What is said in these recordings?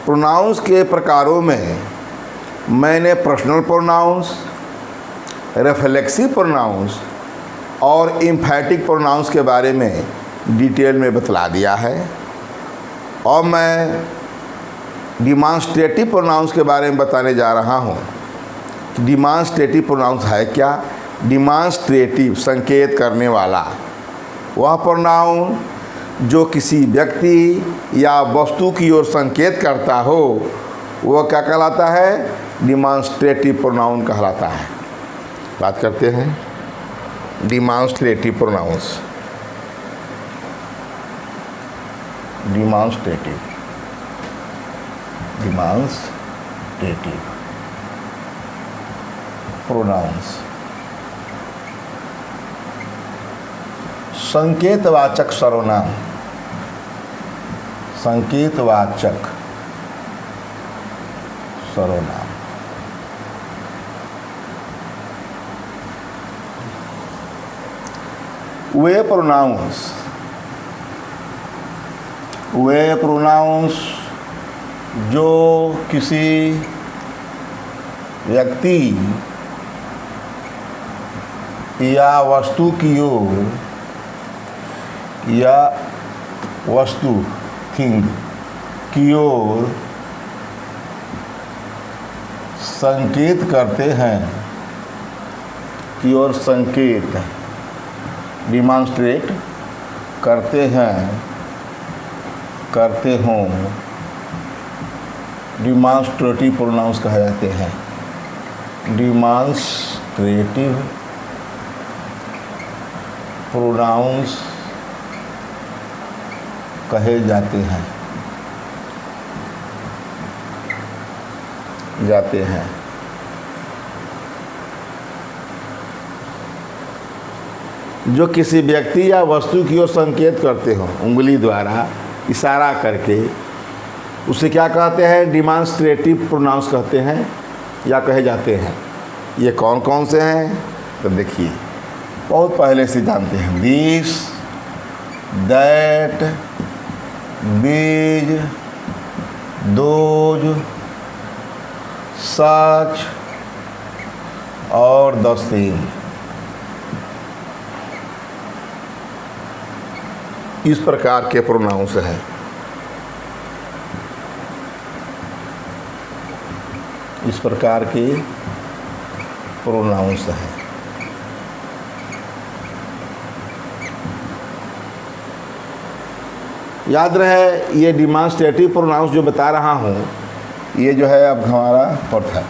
Pronounce के प्रकारों में मैंने पर्सनल प्रोनाउंस, रेफ्लेक्सिव प्रोनाउंस और एम्फैटिक प्रोनाउंस के बारे में डिटेल में बतला दिया है। और मैं डिमॉन्स्ट्रेटिव प्रोनाउंस के बारे में बताने जा रहा हूँ। डिमॉन्स्ट्रेटिव प्रोनाउंस है क्या? डिमॉन्स्ट्रेटिव संकेत करने वाला वह प्रोनाउन जो किसी व्यक्ति या वस्तु की ओर संकेत करता हो वह क्या कहलाता है? डिमॉन्स्ट्रेटिव प्रोनाउन कहलाता है। बात करते हैं डिमॉन्स्ट्रेटिव प्रोनाउंस। डिमॉन्स्ट्रेटिव प्रोनाउंस संकेतवाचक सर्वनाम। संकेतवाचक सर्वनाम वे प्रोनाउंस जो किसी व्यक्ति या वस्तु की ओर या वस्तु थिंग की ओर संकेत करते हैं, की ओर संकेत डिमॉन्स्ट्रेट करते हों, डिमॉन्स्ट्रेटिव प्रोनाउंस कहे जाते हैं। डिमॉन्स्ट्रेटिव प्रोनाउंस कहे जाते हैं। जो किसी व्यक्ति या वस्तु की ओर संकेत करते हो, उंगली द्वारा इशारा करके, उसे क्या कहते हैं? डिमॉन्स्ट्रेटिव प्रोनाउंस कहते हैं या कहे जाते हैं। ये कौन कौन से हैं? तो देखिए, बहुत पहले से जानते हैं। दिस, दैट, बीज, दोज, सच और द सेम। इस प्रकार के प्रोनाउंस हैं। इस प्रकार के प्रोनाउंस हैं। याद रहे, ये डिमॉन्स्ट्रेटिव प्रोनाउंस जो बता रहा हूँ, ये जो है अब हमारा फोर्थ है।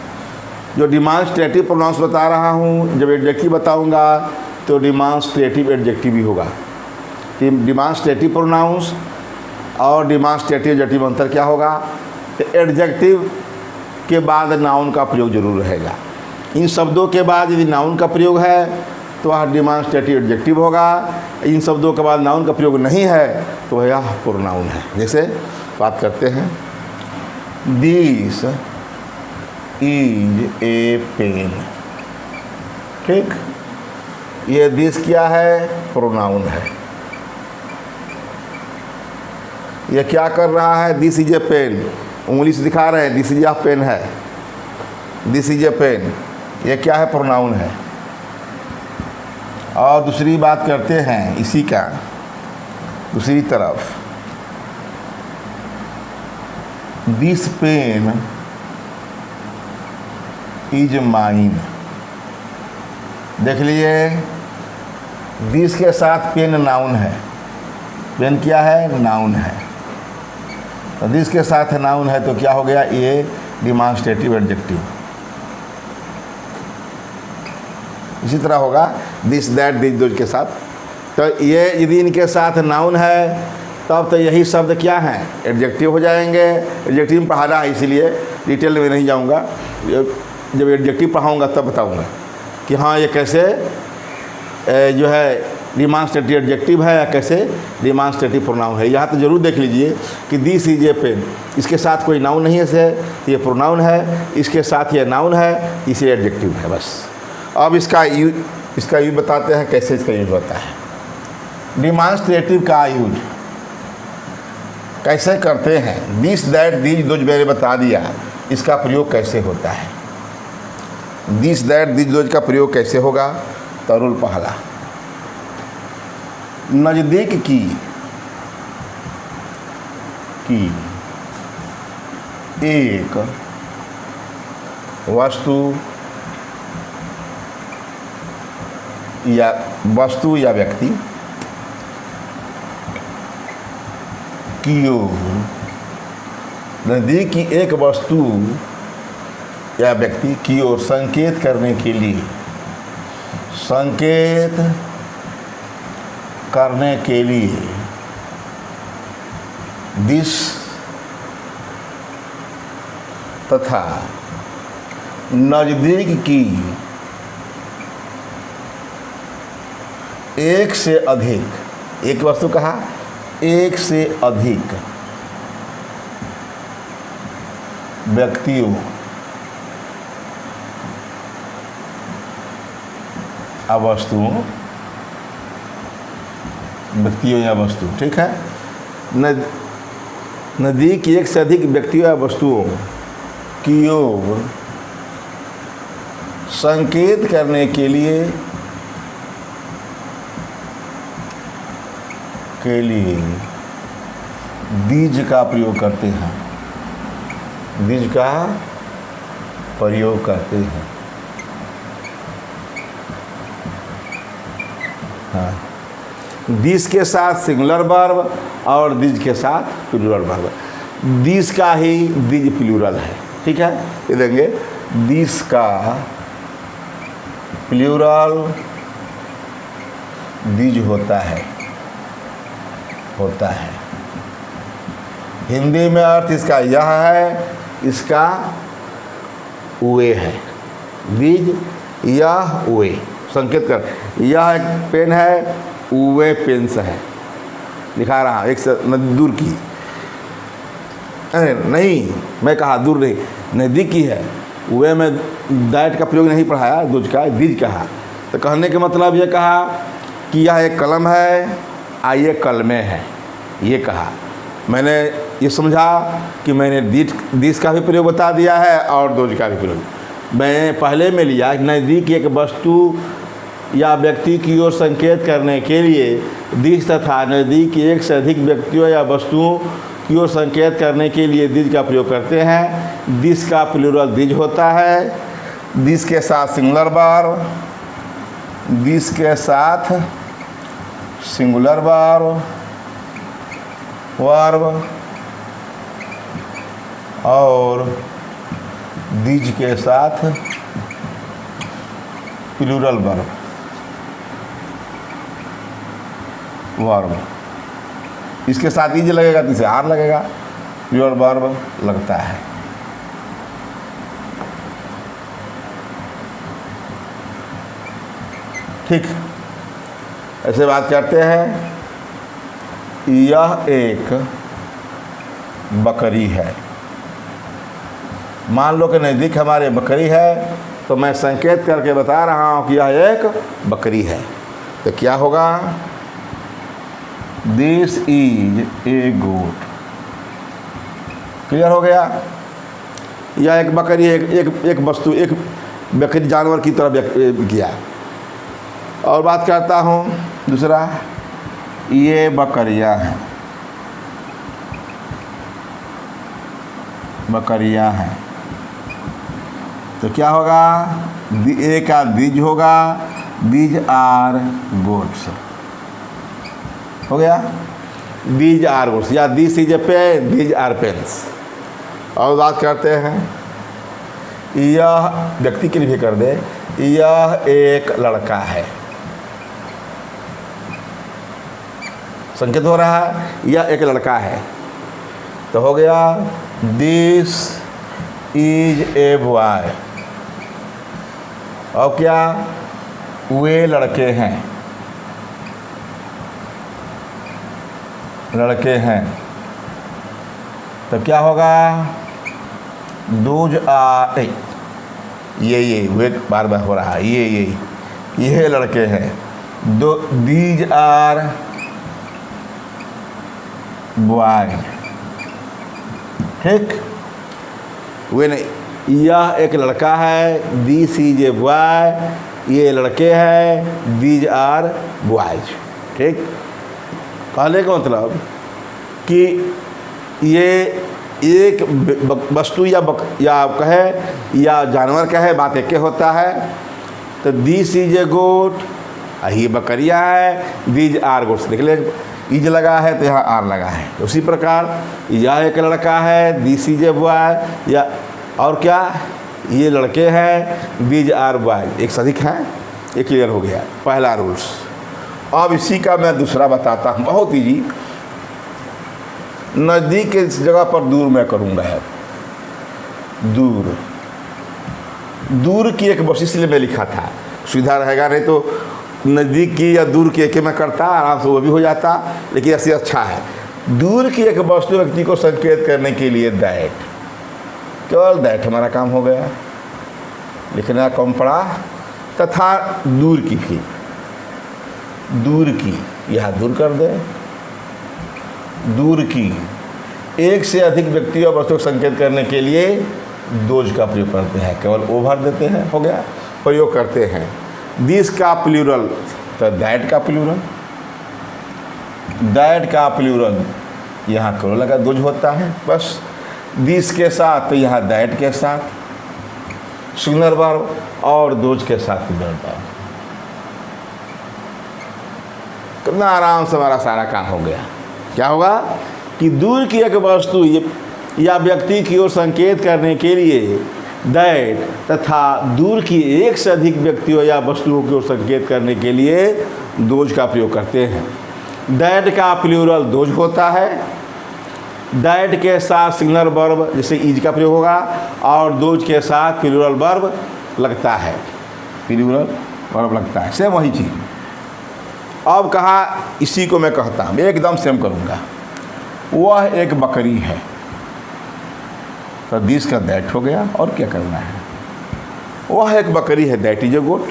जो डिमॉन्स्ट्रेटिव प्रोनाउंस बता रहा हूँ, जब एडजेक्टिव बताऊँगा तो डिमॉन्स्ट्रेटिव एडजेक्टिव भी होगा। डिमॉन्स्ट्रेटिव प्रोनाउंस और डिमॉन्स्ट्रेटिव एडजेक्टिव अंतर क्या होगा? तो एडजेक्टिव के बाद नाउन का प्रयोग जरूर रहेगा। इन शब्दों के बाद यदि नाउन का प्रयोग है तो वह डिमॉन्स्ट्रेटिव एडजेक्टिव होगा। इन शब्दों के बाद नाउन का प्रयोग नहीं है तो यह प्रोनाउन है। जैसे बात करते हैं, दिस इज ए पेन। ठीक, ये दिस क्या है? प्रोनाउन है। ये क्या कर रहा है? This is a pen. उंगली से दिखा रहे हैं दिस इज ए पेन है। दिस इज ए पेन, ये क्या है? प्रोनाउन है। और दूसरी बात करते हैं इसी का, दूसरी तरफ, दिस पेन इज माइन। देख लिए, दिस के साथ पेन नाउन है। पेन क्या है? नाउन है। तो दिस के साथ नाउन है तो क्या हो गया? ये डिमॉन्स्ट्रेटिव एडजेक्टिव। इसी तरह होगा दिस, दैट, दिस, दोज के साथ। तो ये यदि इनके साथ नाउन है तब तो यही शब्द क्या हैं? एडजेक्टिव हो जाएंगे। एडजेक्टिव में पढ़ाना है इसीलिए डिटेल में नहीं जाऊंगा। जब एडजेक्टिव पढ़ाऊंगा तब बताऊंगा कि हाँ ये कैसे जो है डिमॉन्स्ट्रेटिव एडजेक्टिव है या कैसे डिमॉन्स्ट्रेटिव प्रोनाउन है। यहाँ तो ज़रूर देख लीजिए कि दिस इज ए पेन, इसके साथ कोई नाउन नहीं है, से ये प्रोनाउन है। इसके साथ ये नाउन है, इसे एडजेक्टिव है बस। अब इसका यूज बताते हैं, कैसे इसका यूज होता है। डिमॉन्स्ट्रेटिव का यूज कैसे करते हैं, दिस दैट दीज दोज मैंने बता दिया, इसका प्रयोग कैसे होता है। दिस दैट दीज दोज का प्रयोग कैसे होगा। तो रूल पहला, नज़दीक की एक वस्तु या व्यक्ति की ओर, नज़दीक की एक वस्तु या व्यक्ति की ओर संकेत करने के लिए, दिस तथा नज़दीक की एक से अधिक, एक वस्तु कहा, एक से अधिक व्यक्तियों या वस्तु, ठीक है। नज़दीक की एक से अधिक व्यक्तियों या वस्तुओं की ओर संकेत करने के लिए दीज का प्रयोग करते हैं, दीज का प्रयोग करते हैं। हाँ, दिस के साथ सिंगुलर वर्ब और दिज के साथ प्लूरल वर्ब। दिस का ही दिज प्लूरल है, ठीक है। ये देंगे दिस का प्लूरल दिज होता है। हिंदी में अर्थ इसका यह है, इसका वे है, दिज यह वे, संकेत कर। यह एक पेन है, वे पेन से है, दिखा रहा एक से दूर की, अरे नहीं, मैं कहा दूर नहीं, नज़दीक की है। वे में दैट का प्रयोग नहीं पढ़ाया, दूज का दिज कहा। तो कहने के मतलब ये कहा कि यह एक कलम है, ये कलमे है, ये कहा। मैंने ये समझा कि मैंने दिस का भी प्रयोग बता दिया है और दोज का भी प्रयोग। मैं पहले में लिया नज़दीक एक वस्तु या व्यक्ति की ओर संकेत करने के लिए दिस तथा नज़दीक एक से अधिक व्यक्तियों या वस्तुओं की ओर संकेत करने के लिए दिज का प्रयोग करते हैं। दिस का प्लूरल दिज होता है। दिस के साथ सिंगुलर वर्ब, दिस के साथ सिंगुलर वर्ब और दिज के साथ प्लूरल वर्ब। इसके साथ इज लगेगा तो इसे आर लगेगा, प्लूरल वर्ब लगता है। ठीक, ऐसे बात करते हैं। यह एक बकरी है। मान लो कि नज़दीक हमारे बकरी है, तो मैं संकेत करके बता रहा हूँ कि यह एक बकरी है। तो क्या होगा, this is a goat. Clear हो गया। यह एक बकरी है, एक वस्तु, एक बकरी जानवर की तरह किया। और बात करता हूँ दूसरा, ये बकरियाँ हैं, तो क्या होगा, ए का दिज होगा, दिज आर गोट्स हो गया। दिज आर गोट्स या this is a pen, these are pens. और बात करते हैं, यह व्यक्ति के लिए भी कर दे, यह एक लड़का है। संकेत हो रहा है, यह एक लड़का है। तो हो गया, दिस इज ए बॉय। और क्या, वे लड़के हैं, तो क्या होगा, दूज आ ये वे बार बार हो रहा है, ये लड़के हैं। दीज आर बॉय, ठीक। वे नहीं, यह एक लड़का है, दिस इज ए बॉय, ये लड़के हैं, दीज आर बॉयज। ठीक। कहने का मतलब कि ये एक वस्तु या कहे या जानवर कहे, बात एक होता है। तो दिस इज ए गोट, ये बकरियाँ है, दीज आर गोट्स। देख ले, इज लगा है तो यहाँ आर लगा है। उसी प्रकार यह एक लड़का है, दिस इज ए बॉय, या और क्या, ये लड़के हैं, दीज आर बॉय, एक सदिक है। ये क्लियर हो गया पहला रूल्स। अब इसी का मैं दूसरा बताता हूँ, बहुत ईजी। नज़दीक के जगह पर दूर मैं करूँगा है। दूर, दूर की एक बस इसलिए मैं लिखा था, सुविधा रहेगा, नहीं तो नज़दीक की या दूर की एक में करता, आराम से वो भी हो जाता, लेकिन ऐसे अच्छा है। दूर की एक वस्तु व्यक्ति को संकेत करने के लिए दैट, केवल दैट हमारा काम हो गया। लिखना कम पड़ा। तथा दूर की भी, दूर की यह दूर कर दे। दूर की, एक से अधिक व्यक्ति और वस्तु को संकेत करने के लिए दोज का प्रयोग करते हैं, केवल ओ भर देते हैं, हो गया, प्रयोग करते हैं। दिस का प्लूरल तो दैट का प्लूरल, दैट का प्लूरल यहाँ केवल लगा दोज होता है, बस। दिस के साथ तो यहाँ दैट के साथ सिंगुलर वर्ब, और दोज के साथ प्लूरल वर्ब। कितना आराम से हमारा सारा काम हो गया। क्या होगा कि दूर की एक वस्तु या व्यक्ति की ओर संकेत करने के लिए दैट तथा दूर की एक से अधिक व्यक्तियों या वस्तुओं की ओर संकेत करने के लिए दोज का प्रयोग करते हैं। दैट का प्लूरल दोज होता है। दैट के साथ सिंगुलर वर्ब जैसे इज का प्रयोग होगा, और दोज के साथ प्लूरल वर्ब लगता है, प्लूरल वर्ब लगता है, सेम वही चीज़। अब कहा, इसी को मैं कहता हूँ, एकदम सेम करूँगा। वह एक बकरी है, तो दिस का दैट हो गया, और क्या करना है। वह एक बकरी है, दैट इज ए गोट।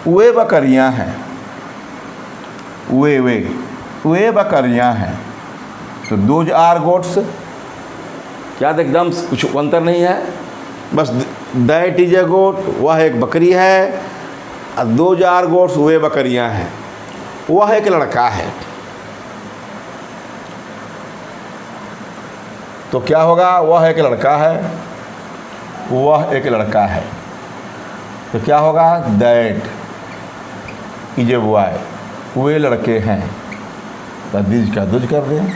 वे बकरियाँ हैं, वे बकरियाँ हैं, तो दोज आर गोट्स। क्या एकदम कुछ अंतर नहीं है, बस दैट इज ए गोट, वह एक बकरी है, और दोज आर गोट्स, वे बकरियाँ हैं। वह एक लड़का है, तो क्या होगा, वह एक लड़का है, वह एक लड़का है, तो क्या होगा, दैट इज ए बॉय, वे लड़के हैं, तो दिज का दुज कर दें।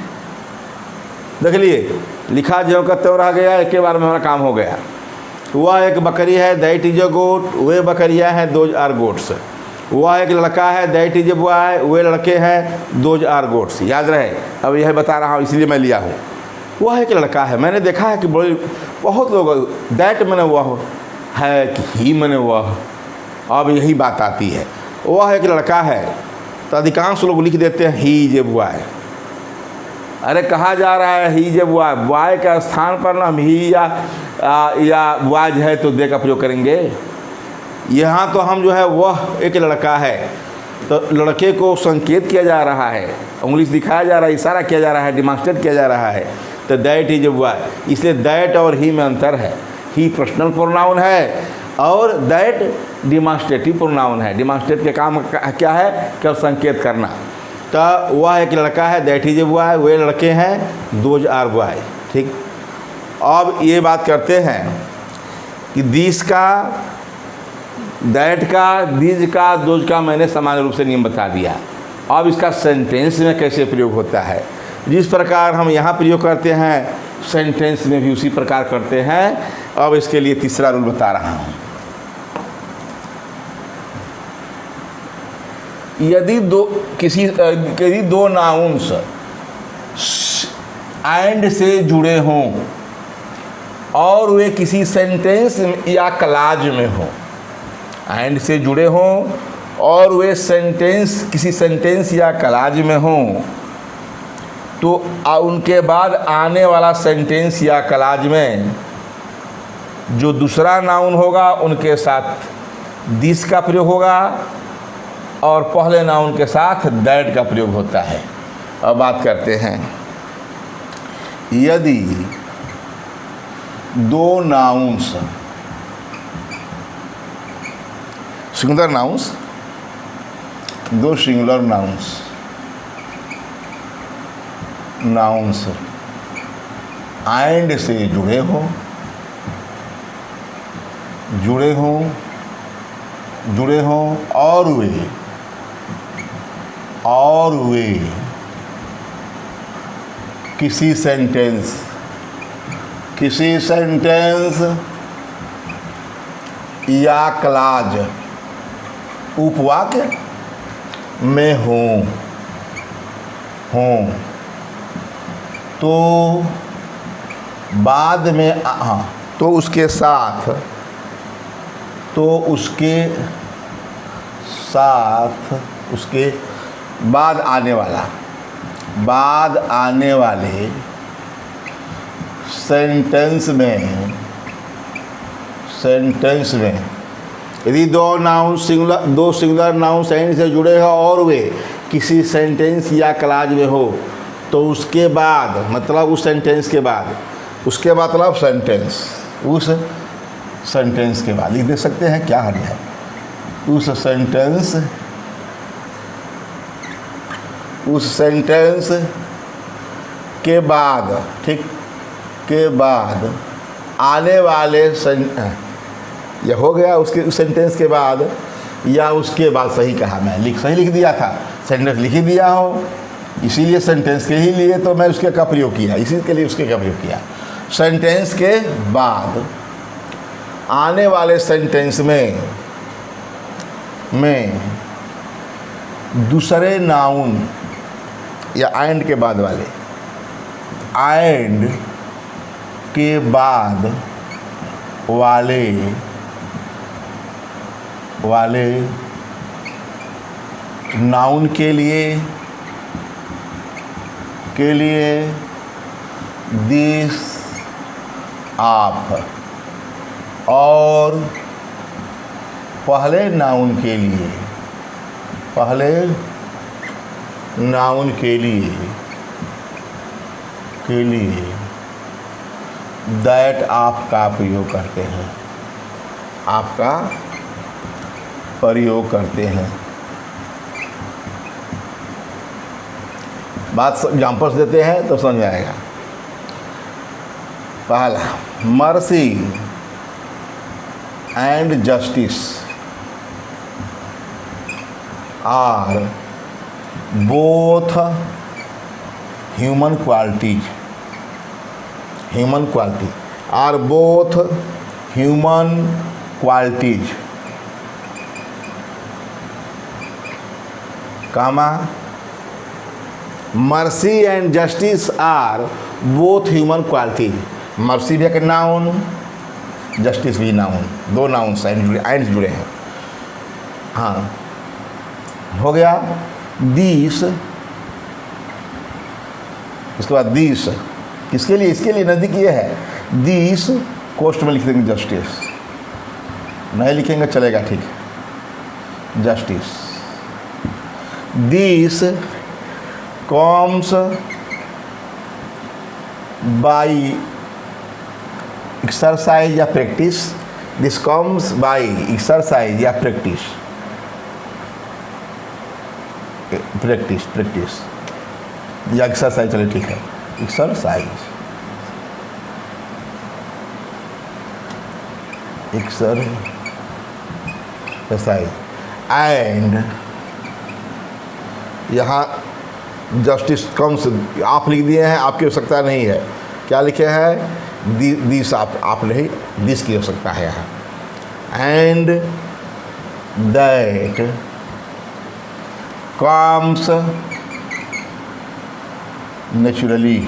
देख लिए, लिखा जो का त्यों रह गया, एक के बार में हमारा काम हो गया। वह एक बकरी है, दैट इज ए गोट, वे बकरियाँ हैं, दोज आर गोट्स। वह एक लड़का है, दैट इज ए बॉय, वे लड़के हैं, दोज आर गोट्स। याद रहे, अब यह बता रहा हूँ इसलिए मैं लिया हूँ। वह एक लड़का है, मैंने देखा है कि बहुत लोग दैट मैंने वह है कि ही मैंने वह, अब यही बात आती है। वह एक लड़का है, तो अधिकांश लोग लिख देते हैं ही इज ए बॉय। अरे कहा जा रहा है he is a boy, boy के स्थान पर ना हम ही या बॉयज है तो दे का प्रयोग करेंगे। यहाँ तो हम जो है वह एक लड़का है, तो लड़के को संकेत किया जा रहा है, उंगली से दिखाया जा रहा है, इशारा किया जा रहा है, डिमॉन्स्ट्रेट किया जा रहा है, तो दैट इज ए बॉय। इसलिए दैट और ही में अंतर है। ही पर्सनल प्रोनाउन है और दैट डिमॉन्स्ट्रेटिव प्रोनाउन है। डिमॉन्स्ट्रेट के काम क्या है, केवल संकेत करना। तो वह एक लड़का है, दैट इज ए बॉय, वे लड़के हैं, दोज आर बॉय। ठीक। अब ये बात करते हैं कि दिस का, दैट का, दिज का, दोज का मैंने सामान्य रूप से नियम बता दिया। अब इसका सेंटेंस में कैसे प्रयोग होता है, जिस प्रकार हम यहाँ प्रयोग करते हैं सेंटेंस में भी उसी प्रकार करते हैं। अब इसके लिए तीसरा रूल बता रहा हूँ। यदि दो नाउन्स एंड से जुड़े हों और वे किसी सेंटेंस या क्लाज में हों, एंड से जुड़े हों और वे किसी सेंटेंस या क्लाज में हों, तो उनके बाद आने वाला सेंटेंस या क्लाज में जो दूसरा नाउन होगा उनके साथ दिस का प्रयोग होगा और पहले नाउन के साथ दैट का प्रयोग होता है। अब बात करते हैं। यदि दो नाउन्स सिंगुलर नाउन्स, दो सिंगुलर नाउन्स एंड से जुड़े हों और वे किसी सेंटेंस या क्लाज उपवाक्य में हों तो बाद में तो उसके साथ उसके बाद आने वाले सेंटेंस में यदि दो सिंगुलर नाउन्स एंड से जुड़े हो और वे किसी सेंटेंस या क्लाज में हो तो उसके बाद मतलब उस सेंटेंस के बाद मतलब उस सेंटेंस के बाद लिख दे सकते हैं, क्या हर्ज है। उस सेंटेंस के बाद, ठीक, के बाद आने वाले यह हो गया उसके उस सेंटेंस के बाद या उसके बाद, सही कहा मैं, सही लिख दिया था, सेंटेंस लिख ही दिया हो, इसीलिए सेंटेंस के ही लिए तो मैं उसके का प्रयोग किया, इसी के लिए उसके का प्रयोग किया। सेंटेंस के बाद आने वाले सेंटेंस में दूसरे नाउन या एंड के बाद वाले नाउन के लिए दिस आप और पहले नाउन के लिए दैट आप का प्रयोग करते हैं। बात एग्जाम्पल्स देते हैं तो समझ में आएगा। पहला, mercy and justice are both human quality are both human qualities, comma mercy and justice are both human quality. Mercy भी एक नाउन, जस्टिस भी नाउन, दो नाउन्स एंड जुड़े हैं। हाँ, हो गया। दिस, उसके बाद दिस किसके लिए, इसके लिए नज़दीक ये है। दिस कोष्ठ में लिख देंगे जस्टिस, नहीं लिखेंगे चलेगा, ठीक है, justice. This comes by exercise या practice, this comes by exercise या प्रैक्टिस या एक्सरसाइज, चले ठीक है, एक्सरसाइज एंड यहाँ जस्टिस कम्स आप लिख दिए हैं, आपकी आवश्यकता नहीं है। क्या लिखे हैं, दिस आप नहीं, दिस की आवश्यकता है यहाँ। एंड दैट कम्स नेचुरली,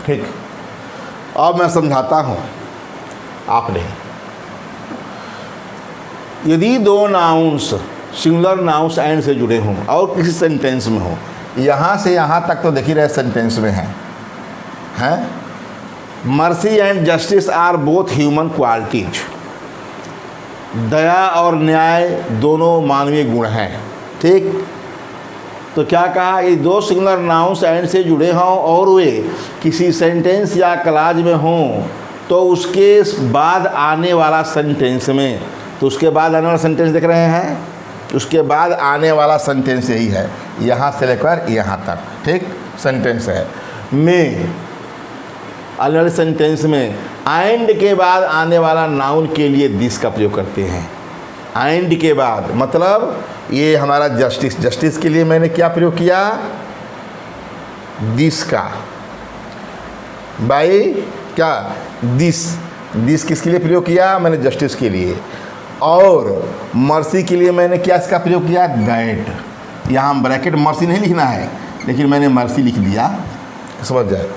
ठीक। अब मैं समझाता हूँ, आपने यदि दो नाउन्स सिंगुलर नाउन्स एंड से जुड़े हों और किसी सेंटेंस में हो, यहाँ से यहाँ तक तो देख ही रहे सेंटेंस में हैं। Mercy and justice are both human qualities, दया और न्याय दोनों मानवीय गुण हैं। ठीक, तो क्या कहा, ये दो सिंगुलर नाउन्स एंड से जुड़े हों और वे किसी सेंटेंस या क्लाज में हों तो उसके बाद आने वाला सेंटेंस में, तो उसके बाद आने वाला सेंटेंस देख रहे हैं, उसके बाद आने वाला सेंटेंस यही है, यहाँ से लेकर यहाँ तक। ठीक, सेंटेंस है में, आने वाले सेंटेंस में एंड के बाद आने वाला नाउन के लिए दिस का प्रयोग करते हैं। एंड के बाद मतलब ये हमारा जस्टिस, जस्टिस के लिए मैंने क्या प्रयोग किया, दिस का, बाई क्या, दिस, दिस किसके लिए प्रयोग किया, मैंने जस्टिस के लिए। और मर्सी के लिए मैंने क्या इसका प्रयोग किया, दैट। यहाँ ब्रैकेट मर्सी नहीं लिखना है, लेकिन मैंने मर्सी लिख दिया, समझ जाए।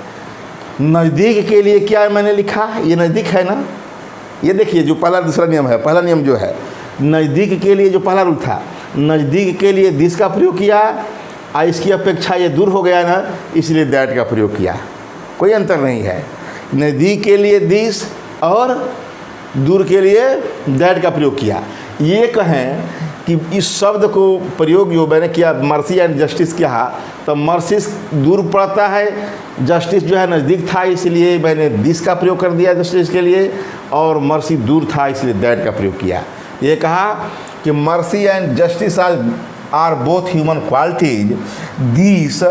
नज़दीक के लिए क्या मैंने लिखा, ये नज़दीक है ना, ये देखिए जो पहला दूसरा नियम है, पहला नियम जो है नज़दीक के लिए, जो पहला रूल था, नज़दीक के लिए दिस का प्रयोग किया, और इसकी अपेक्षा ये दूर हो गया ना, इसलिए दैट का प्रयोग किया। कोई अंतर नहीं है, नज़दीक के लिए दिस और दूर के लिए दैट का प्रयोग किया। ये कहें कि इस शब्द को प्रयोग जो मैंने किया, मर्सी एंड जस्टिस किया, तो मर्सी दूर पड़ता है, जस्टिस जो है नज़दीक था, इसलिए मैंने दिस का प्रयोग कर दिया जस्टिस के लिए, और मर्सी दूर था इसलिए दैट का प्रयोग किया। ये कहा कि mercy and justice are both human qualities, this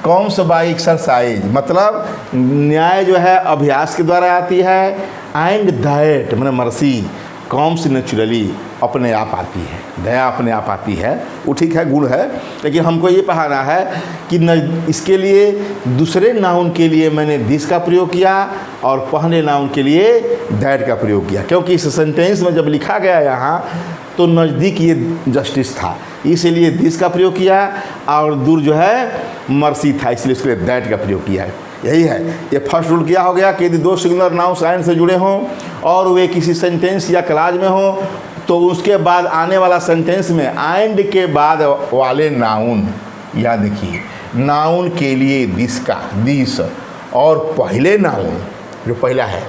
comes by exercise, मतलब न्याय जो है अभ्यास के द्वारा आती है, एंड दैट मैंने मर्सी कम्स नेचुरली, अपने आप आती है, दया अपने आप आती है। वो ठीक है, गुण है, लेकिन हमको ये पढ़ाना है कि इसके लिए दूसरे नाउन के लिए मैंने दिस का प्रयोग किया और पहले नाउन के लिए दैट का प्रयोग किया, क्योंकि इस सेंटेंस में जब लिखा गया यहाँ तो नज़दीक ये जस्टिस था, इसलिए दिस का प्रयोग किया, और दूर जो है मर्सी था, इसलिए उसके लिए दैट का प्रयोग किया है। यही है, ये फर्स्ट रूल क्या हो गया कि यदि दो सिंगुलर नाउन्स एंड से जुड़े हों और वे किसी सेंटेंस या क्लाज में हों तो उसके बाद आने वाला सेंटेंस में एंड के बाद वाले नाउन, या देखिए नाउन के लिए दिस का, दिस, और पहले नाउन जो पहला है,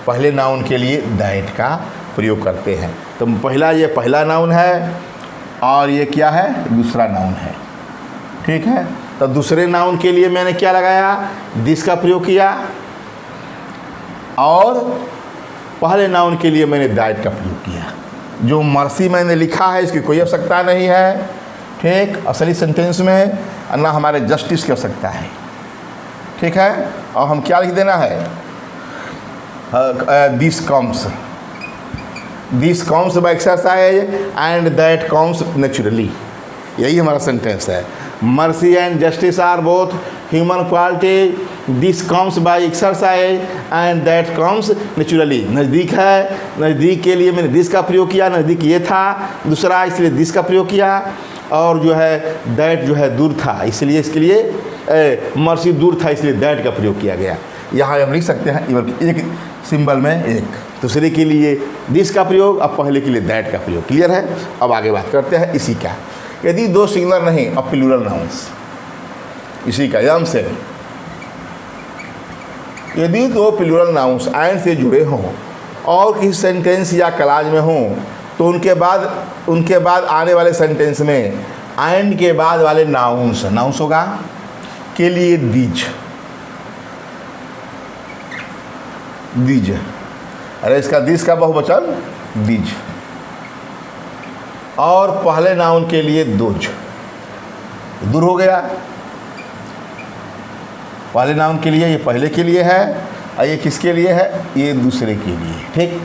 पहले नाउन के लिए दैट का प्रयोग करते हैं। तो पहला, ये पहला नाउन है और ये क्या है, दूसरा नाउन है। ठीक है, तो दूसरे नाउन के लिए मैंने क्या लगाया, दिस का प्रयोग किया, और पहले नाउन के लिए मैंने दैट का प्रयोग किया। जो मर्सी मैंने लिखा है इसकी कोई आवश्यकता नहीं है, ठीक, असली सेंटेंस में, ना हमारे जस्टिस की आवश्यकता है। ठीक है, और हम क्या लिख देना है, this comes by exercise and that comes naturally, यही हमारा सेंटेंस है। Mercy and justice are both human quality, this comes by exercise and that comes naturally. नज़दीक है, नज़दीक के लिए मैंने दिस का प्रयोग किया, नज़दीक ये था दूसरा, इसलिए दिस का प्रयोग किया, और जो है दैट जो है दूर था, इसलिए इसके लिए मर्सी दूर था, इसलिए दैट का प्रयोग किया गया। यहाँ हम लिख सकते हैं एक सिंबल में एक, दूसरे के लिए दिस का प्रयोग, अब पहले के लिए दैट का प्रयोग। क्लियर है, अब आगे बात करते हैं इसी का। यदि दो सिंगुलर नहीं, अब प्लूरल नाउन्स, इसी का एकदम से, यदि दो प्लूरल नाउन्स एंड से जुड़े हों और किसी सेंटेंस या क्लाज में हों तो उनके बाद आने वाले सेंटेंस में एंड के बाद वाले नाउन्स होगा के लिए दीज, अरे इसका दिस का बहुवचन दीज, और पहले नाउन के लिए दोज, दूर हो गया, पहले नाउन के लिए ये पहले के लिए है, और ये किसके लिए है, ये दूसरे के लिए। ठीक,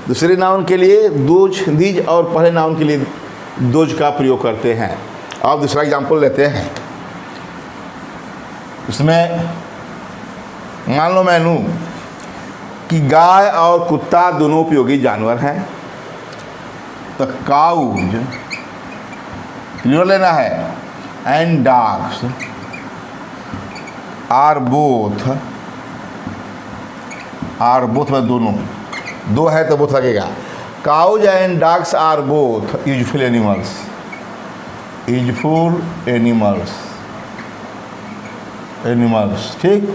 दूसरे नाउन के लिए दोज, दीज, और पहले नाउन के लिए दोज का प्रयोग करते हैं। अब दूसरा एग्जाम्पल लेते हैं, इसमें मान लो मैनू कि गाय और कुत्ता दोनों उपयोगी जानवर हैं, तो काउज प्लूरल लेना है, एंड डॉग्स आर बोथ में दोनों, दो है तो बोथ लगेगा। Cows and dogs are both useful animals. ठीक,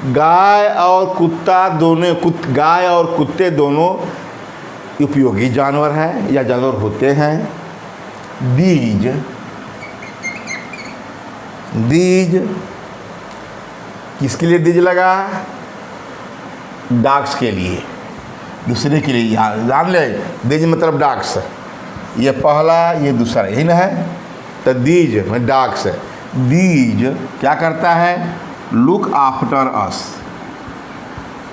गाय और कुत्ते दोनों उपयोगी जानवर है या जानवर होते हैं। दीज, दीज किसके लिए दीज लगा? डॉग्स के लिए, दूसरे के लिए। यहाँ जान ले, दीज मतलब डॉग्स, ये पहला ये दूसरा, यही ना है। तो दीज में डॉग्स, दीज क्या करता है? लुक आफ्टर अस,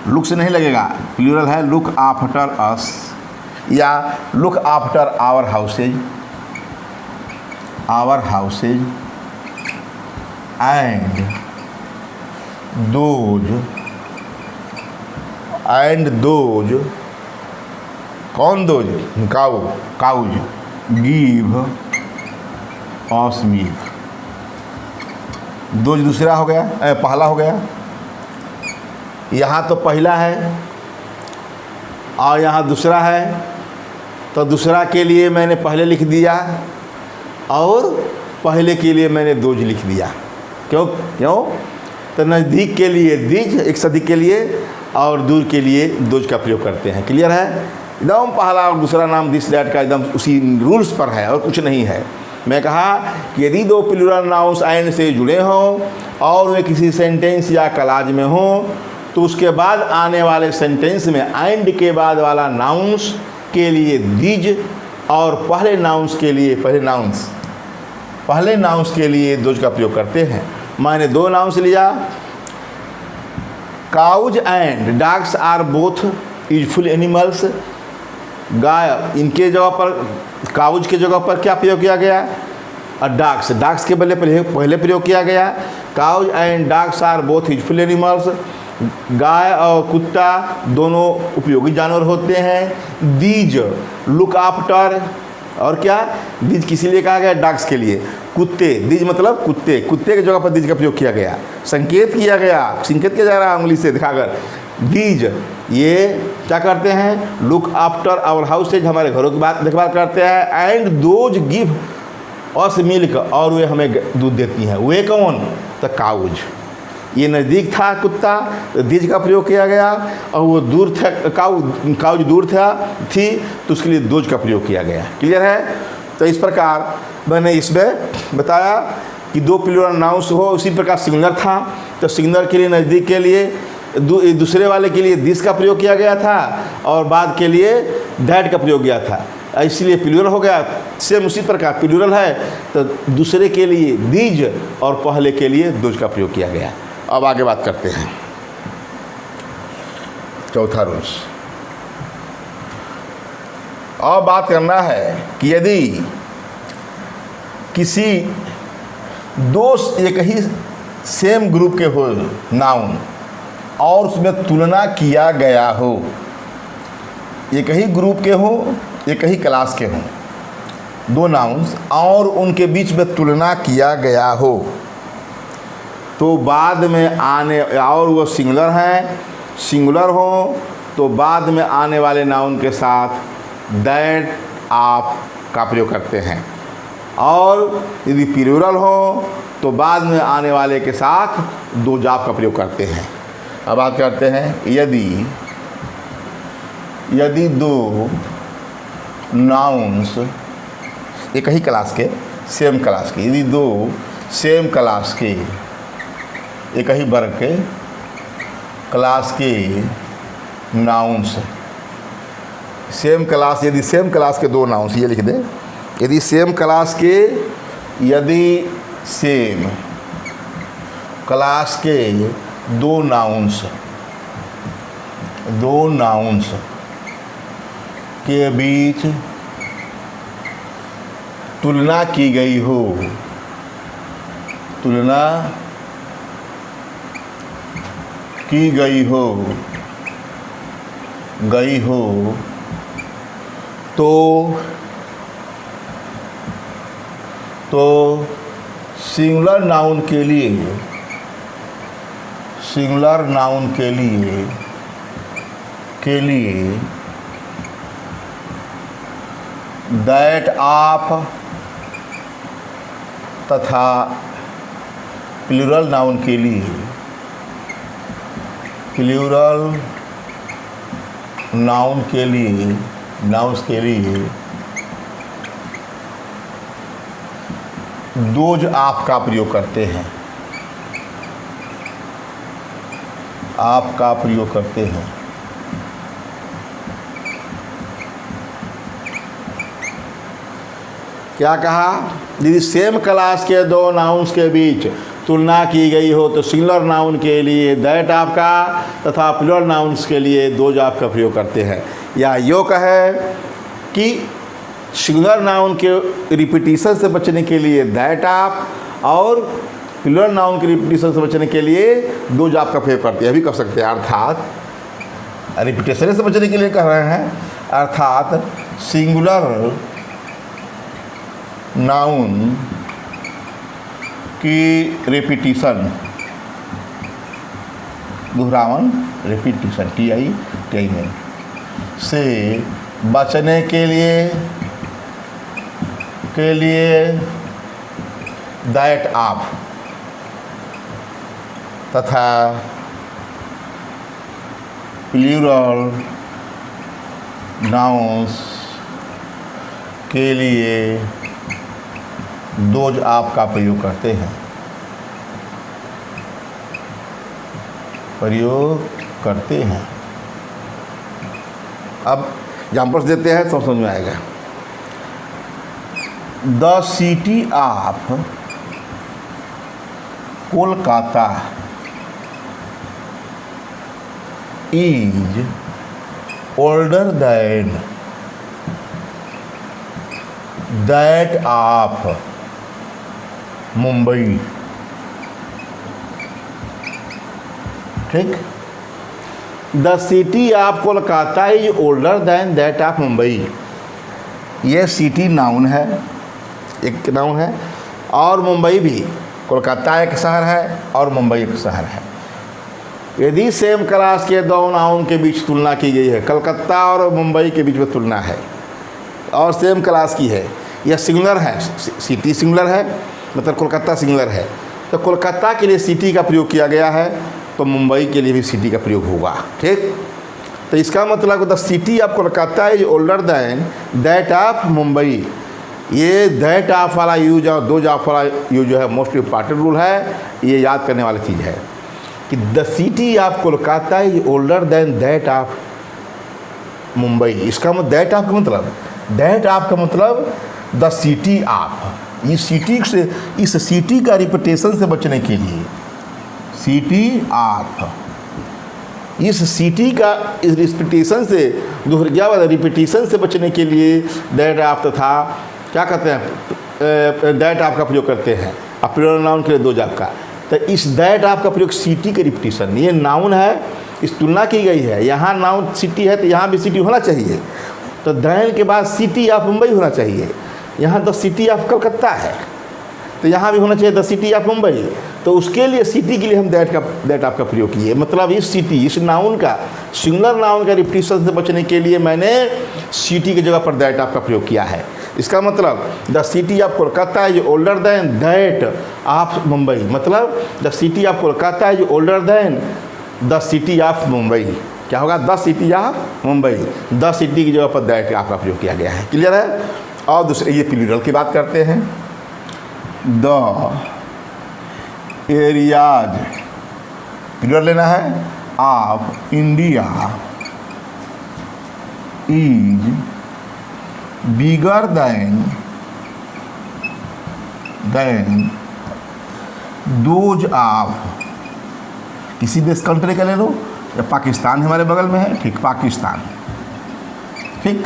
लुक से नहीं लगेगा, प्लूरल है, लुक आफ्टर अस या look after our houses, our houses and those, कौन those? Cow, cows give us milk. Those दूसरा हो गया, पहला हो गया। यहाँ तो पहला है और यहाँ दूसरा है, तो दूसरा के लिए मैंने पहले लिख दिया और पहले के लिए मैंने दोज लिख दिया। क्यों? तो नज़दीक के लिए दीज एक सदी के लिए और दूर के लिए दोज का प्रयोग करते हैं। क्लियर है? एकदम पहला और दूसरा नाम दिस दैट का एकदम उसी रूल्स पर है और कुछ नहीं है। मैं कहा कि यदि दो प्लूरल नाउंस एंड से जुड़े हों और वे किसी सेंटेंस या कलाज में हों तो उसके बाद आने वाले सेंटेंस में एंड के बाद वाला नाउंस के लिए दीज और पहले नाउंस के लिए पहले नाउंस के लिए दोज का प्रयोग करते हैं। मैंने दो नाउंस लिया, cows and dogs are both useful animals. गाय, इनके जगह पर काउज के जगह पर क्या प्रयोग किया गया? और डॉग्स के पहले प्रयोग किया गया। Cows and dogs are both useful animals. गाय और कुत्ता दोनों उपयोगी जानवर होते हैं। दीज लुक आफ्टर, और क्या? दीज किसी लिए कहा गया? डॉग्स के लिए। कुत्ते, दीज मतलब कुत्ते की जगह पर दीज का प्रयोग किया गया, संकेत किया जा रहा है उंगली से दिखाकर। दीज ये क्या करते हैं? लुक आफ्टर आवर हाउसेज, हमारे घरों की देखभाल करते हैं। And those give us milk, और वे हमें दूध देती हैं। वे कौन? तो काउज। ये नज़दीक था कुत्ता, तो दीज का प्रयोग किया गया, और वो दूर था, काउज दूर थी, तो उसके लिए दोज का प्रयोग किया गया। क्लियर है? तो इस प्रकार मैंने इसमें बताया कि दो प्लूरल नाउंस हो, उसी प्रकार सिंगुलर था तो सिंगुलर के लिए नज़दीक के लिए दूसरे वाले के लिए दिस का प्रयोग किया गया था और बाद के लिए दैट का प्रयोग किया था, इसलिए प्लूरल हो गया। सेम उसी प्रकार प्लूरल है तो दूसरे के लिए दीज और पहले के लिए दोज का प्रयोग किया गया। अब आगे बात करते हैं चौथा रूल्स। अब बात करना है कि यदि किसी दो एक ही सेम ग्रुप के हो नाउन और उसमें तुलना किया गया हो, एक ही ग्रुप के हो, एक ही क्लास के हों, दो नाउन्स और उनके बीच में तुलना किया गया हो, तो बाद में आने और वो सिंगुलर हो तो बाद में आने वाले नाउन के साथ दैट आप का प्रयोग करते हैं, और यदि प्लूरल हो तो बाद में आने वाले के साथ दो जाप का प्रयोग करते हैं। अब बात करते हैं यदि दो नाउन्स एक ही क्लास के सेम क्लास के, यदि दो सेम क्लास के एक ही वर्ग के क्लास के नाउन्स सेम क्लास, यदि सेम क्लास के दो नाउन्स, ये लिख दें, यदि सेम क्लास के सेम क्लास के दो नाउन्स के बीच तुलना की गई हो तो सिंगुलर नाउन के लिए दैट आप तथा प्लूरल नाउन के लिए नाउंस के लिए दोज आप का प्रयोग करते हैं, आप का प्रयोग करते हैं। क्या कहा? यदि सेम क्लास के दो नाउन्स के बीच तुलना की गई हो तो सिंगुलर नाउन के लिए दैट आपका तथा प्लूरल नाउन्स के लिए दोज आप का प्रयोग करते हैं। या यो कहे कि सिंगुलर नाउन के रिपीटिशन से बचने के लिए दैट आप और प्लूरल नाउन के रिपीटिशन से बचने के लिए दोज आप का प्रयोग करते हैं। अभी कर सकते हैं, अर्थात रिपीटिशन से बचने के लिए कह रहे हैं, अर्थात सिंगुलर नाउन की रिपीटिशन, दोहरावन रिपीटिशन TI में से बचने के लिए दैट आप तथा प्लूरल नाउन्स के लिए दोज आप का प्रयोग करते हैं, अब एग्जाम्पल्स देते हैं तो समझ में आएगा। The city of Kolkata is older than that of Mumbai. ठीक, the city of Kolkata is older than that of Mumbai. ये सिटी नाउन है, एक नाउन है, और मुंबई भी, कोलकाता एक शहर है और मुंबई एक शहर है। यदि सेम क्लास के दो नाउन के बीच तुलना की गई है, कलकत्ता और मुंबई के बीच में तुलना है और सेम क्लास की है, यह सिंगुलर है, सिटी सिंगुलर है, मतलब कोलकाता सिंगुलर है, तो कोलकाता के लिए सिटी का प्रयोग किया गया है, तो मुंबई के लिए भी सिटी का प्रयोग होगा। ठीक, तो इसका मतलब the city of Kolkata is older than that of Mumbai. ये दैट ऑफ वाला यूज और दोज ऑफ वाला यूज जो है मोस्ट इम्पॉर्टेंट रूल है, ये याद करने वाली चीज़ है कि the city of Kolkata is older than that of Mumbai. इसका मतलब दैट ऑफ का मतलब, दैट ऑफ का मतलब द सिटी ऑफ, इस सिटी का रिपीटेशन से बचने के लिए, सिटी ऑफ, इस सिटी का इस रिपीटेशन से, रिपीटेशन से बचने के लिए दैट ऑफ तथा क्या कहते हैं, दैट ऑफ का प्रयोग करते हैं। अब प्लूरल नाउन के लिए दोज ऑफ का, तो इस दैट ऑफ का प्रयोग सिटी के रिपीटेशन, ये नाउन है, इस तुलना की गई है, यहाँ नाउन सिटी है तो यहाँ भी सिटी होना चाहिए, तो दैन के बाद सिटी ऑफ मुंबई होना चाहिए। यहाँ द सिटी ऑफ कलकत्ता है तो यहाँ भी होना चाहिए द सिटी ऑफ मुंबई, तो उसके लिए सिटी के लिए हम दैट ऑफ का प्रयोग किए। मतलब इस सिटी, इस नाउन का, सिंगुलर नाउन का रिपीटिशन से बचने के लिए मैंने सिटी की जगह पर दैट ऑफ का प्रयोग किया है। इसका मतलब the city of Kolkata is older than that of Mumbai, मतलब the city of Kolkata is older than the city of Mumbai. क्या होगा? The city of Mumbai, the city की जगह पर दैट ऑफ का प्रयोग किया गया है। क्लियर है? और दूसरे ये प्लूरल की बात करते हैं। द एरियाज, प्लूरल लेना है, of India is bigger than those of, किसी देश कंट्री का ले लो, या पाकिस्तान हमारे बगल में है, ठीक, पाकिस्तान। ठीक,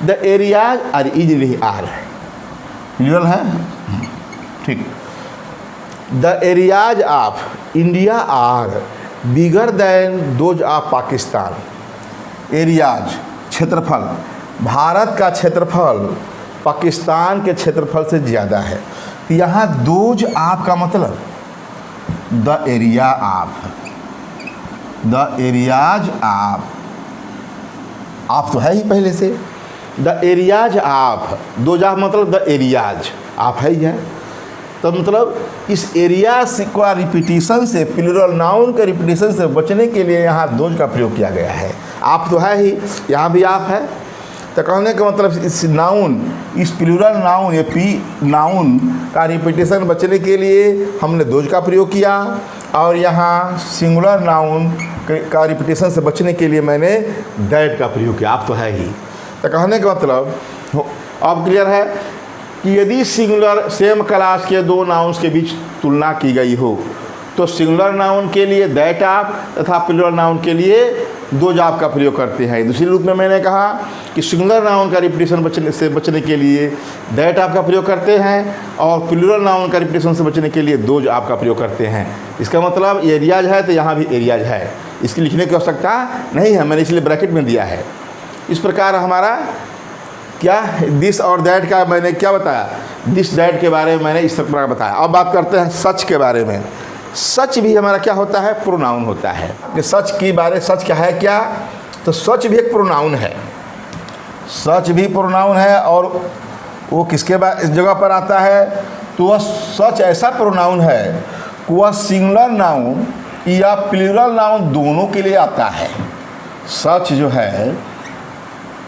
द एरियाज आर इज नहीं आर, प्लूरल है, ठीक। The areas of India are bigger than those of Pakistan. Areas क्षेत्रफल, भारत का क्षेत्रफल पाकिस्तान के क्षेत्रफल से ज़्यादा है। तो यहाँ दोज ऑफ का मतलब the area of, the areas of तो है ही पहले से, the areas of, those of मतलब द एरियाज ऑफ है ही है, तो मतलब इस एरिया का रिपीटिशन से, प्लूरल नाउन के रिपीटिशन से बचने के लिए यहाँ दोज का प्रयोग किया गया है। आप तो है ही, यहाँ भी आप है। तो कहने का मतलब इस नाउन, इस प्लूरल नाउन, ये पी नाउन का रिपीटेशन बचने के लिए हमने दोज का प्रयोग किया, और यहाँ सिंगुलर नाउन का रिपीटेशन से बचने के लिए मैंने दैट का प्रयोग किया। आप तो है ही। तो कहने का मतलब अब क्लियर है कि यदि सिंगुलर सेम क्लास के दो नाउन्स के बीच तुलना की गई हो तो सिंगुलर नाउन के लिए दैट आप तथा प्लूरल नाउन के लिए दोज आप का प्रयोग करते हैं। दूसरे रूप में मैंने कहा कि सिंगुलर नाउन का रिपीटेशन से बचने के लिए दैट आप का प्रयोग करते हैं, और प्लूरल नाउन का रिपीटेशन से बचने के लिए दोज आप का प्रयोग करते हैं। इसका मतलब एरियाज है तो यहाँ भी एरियाज है, इसकी लिखने की आवश्यकता नहीं है, मैंने इसलिए ब्रैकेट में दिया है। इस प्रकार हमारा क्या दिस और दैट का मैंने क्या बताया, दिस दैट के बारे में मैंने इस प्रकार बताया। अब बात करते हैं सच के बारे में। सच भी हमारा क्या होता है, प्रोनाउन होता है। कि सच की बारे, सच क्या है, क्या तो सच भी एक प्रोनाउन है। सच भी प्रोनाउन है, और वो किसके इस जगह पर आता है, तो वह सच ऐसा प्रोनाउन है कि वह सिंगुलर नाउन या प्लूरल नाउन दोनों के लिए आता है। सच जो है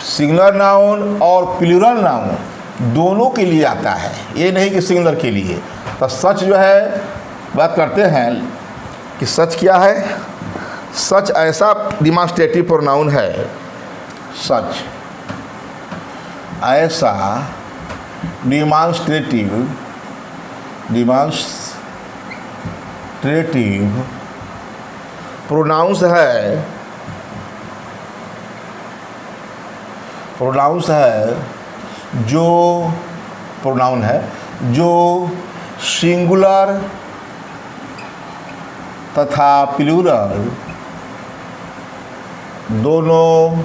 सिंगुलर नाउन और प्लूरल नाउन दोनों के लिए आता है, ये नहीं कि सिंगुलर के लिए। तो सच जो है, बात करते हैं कि सच क्या है। सच ऐसा डिमॉन्स्ट्रेटिव प्रोनाउन है, सच ऐसा डिमॉन्स्ट्रेटिव प्रोनाउंस है, जो प्रोनाउन है जो सिंगुलर तथा प्लूरल दोनों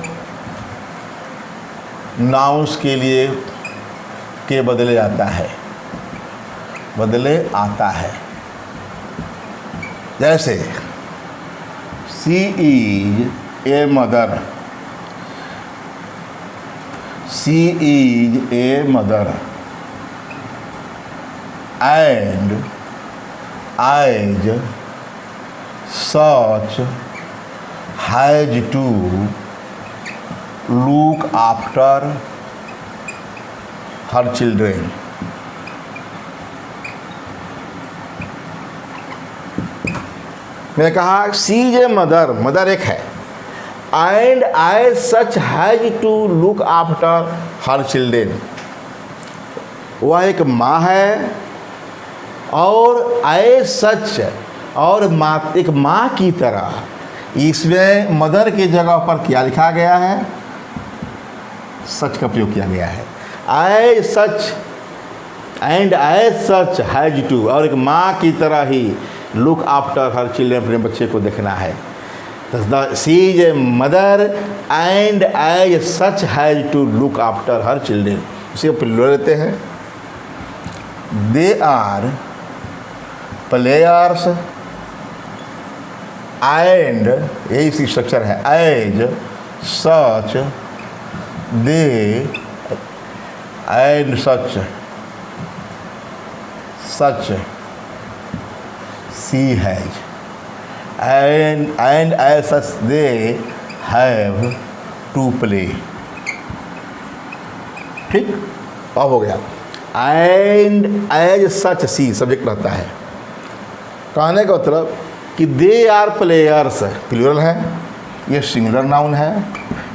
नाउन्स के लिए के बदले आता है। जैसे she is a mother, she is a mother, and as such has to look after her children। मैंने कहा she is a mother, mother एक है, and as such has to look after her children, वह एक माँ है, और as such और माँ, एक माँ की तरह। इसमें मदर की जगह पर क्या लिखा गया है, सच का प्रयोग किया गया है। As such and as such has to, और एक माँ की तरह ही लुक आफ्टर हर चिल्ड्रन, अपने बच्चे को देखना है। She is a mother and as such has to look after her children. उसे प्लूरल लेते हैं। दे आर प्लेयर्स एंड, यही स्ट्रक्चर है, as such they and such she has, and as such they have to play. ठीक, अब हो गया। And as such C subject रहता है। कहने का मतलब कि दे आर प्लेयर्स, प्लूरल है, ये सिंगुलर नाउन है,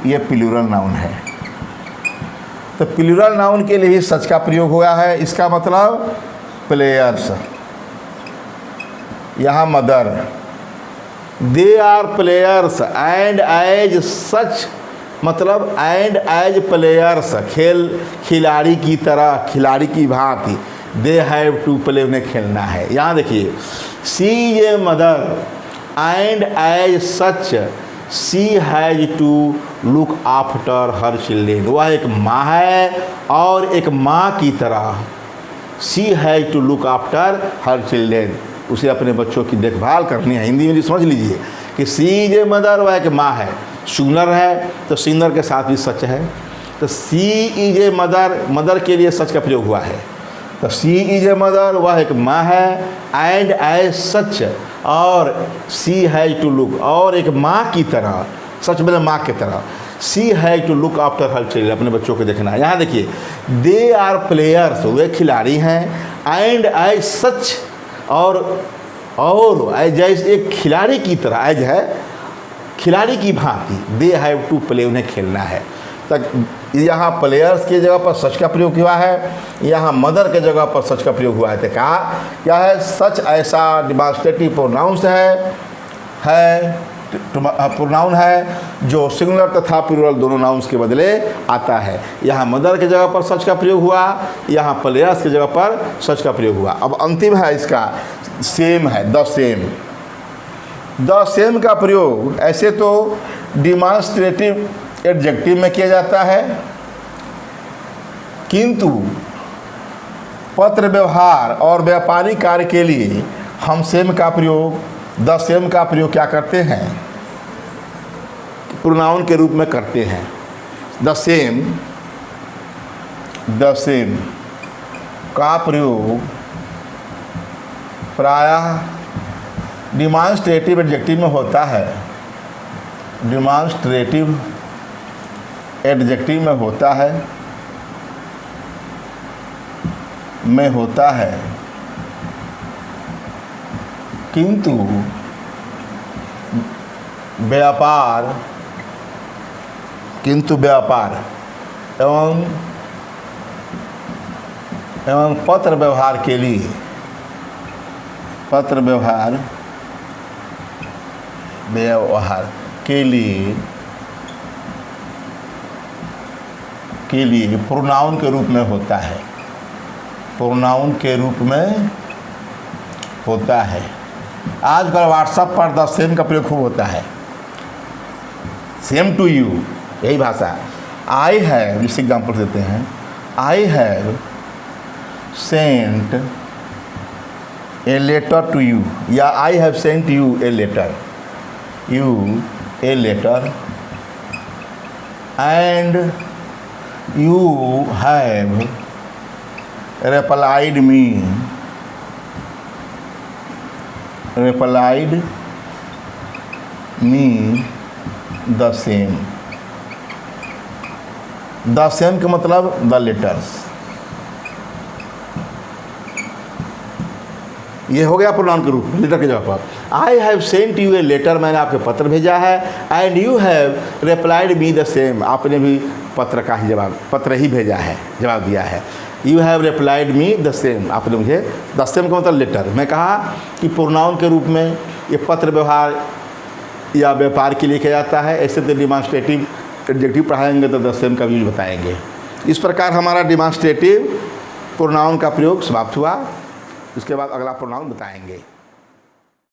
ये प्लूरल नाउन है। तो प्लूरल नाउन के लिए ही सच का प्रयोग हुआ है। इसका मतलब प्लेयर्स, यहाँ mother, they are players and as such, मतलब एंड एज प्लेयर्स, खिलाड़ी की तरह, खिलाड़ी की भांति, दे हैव टू प्ले, उन्हें खेलना है। यहाँ देखिए, she is a mother and as such she has to look after her children, वह एक माँ है और एक माँ की तरह, she has to look after her children, उसे अपने बच्चों की देखभाल करनी है। हिंदी में समझ लीजिए कि शी इज ए मदर, वह एक माँ है, सिंगुलर है तो सिंगुलर के साथ भी सच है। तो she is a mother, mother के लिए सच का प्रयोग हुआ है। तो शी इज ए मदर, वह एक माँ है, एंड एज सच, और शी हैज टू लुक, और एक माँ की तरह, सच मतलब माँ की तरह। She has to look after her children, अपने बच्चों को देखना है। यहाँ देखिए, दे आर प्लेयर्स, वे खिलाड़ी हैं, एंड एज सच, और एज एक खिलाड़ी की तरह, एज है खिलाड़ी की भांति, दे हैव टू प्ले, उन्हें खेलना है। तक यहाँ प्लेयर्स की जगह पर सच का प्रयोग हुआ है, यहाँ मदर के जगह पर सच का प्रयोग हुआ है। तो कहा क्या है, सच ऐसा डिमॉन्स्ट्रेटिव प्रोनाउंस है प्रोनाउन है जो सिंगुलर तथा प्लूरल दोनों नाउन्स के बदले आता है। यहाँ मदर के जगह पर सच का प्रयोग हुआ, यहाँ प्लेयर्स की जगह पर सच का प्रयोग हुआ। अब अंतिम है इसका सेम है, द सेम। द सेम का प्रयोग ऐसे तो डिमॉन्स्ट्रेटिव एडजेक्टिव में किया जाता है, किंतु पत्र व्यवहार और व्यापारिक कार्य के लिए हम सेम का प्रयोग, द सेम का प्रयोग क्या करते हैं, प्रोनाउन के रूप में करते हैं। द सेम का प्रयोग प्रायः डिमॉन्स्ट्रेटिव एडजेक्टिव में होता है, डिमॉन्स्ट्रेटिव एडजेक्टिव में होता है, किंतु व्यापार एवं पत्र व्यवहार के लिए, प्रोनाउन के रूप में होता है, आजकल व्हाट्सएप पर द सेम का प्रयोग खूब होता है, सेम टू यू, यही भाषा। आई हैव, इस एग्जाम्पल देते हैं, I have sent a letter to you, या I have sent you a letter, and you have replied me the same। The same का मतलब द लेटर्स। ये हो गया प्रोनाउन के रूप में, लेटर के जगह पर। I have sent you a letter, मैंने आपके पत्र भेजा है, and you have replied me the same, आपने भी पत्र ही भेजा है, जवाब दिया है। You have replied me the same, आपने मुझे, द सेम का मतलब लेटर। मैं कहा कि प्रोनाउन के रूप में ये पत्र व्यवहार या व्यापार के लिए किया जाता है, ऐसे तो डिमॉन्स्ट्रेटिव एडजेक्टिव पढ़ाएंगे तो द सेम का यूज बताएंगे। इस प्रकार हमारा डिमॉन्स्ट्रेटिव प्रोनाउन का प्रयोग समाप्त हुआ। इसके बाद अगला प्रोनाउन बताएंगे।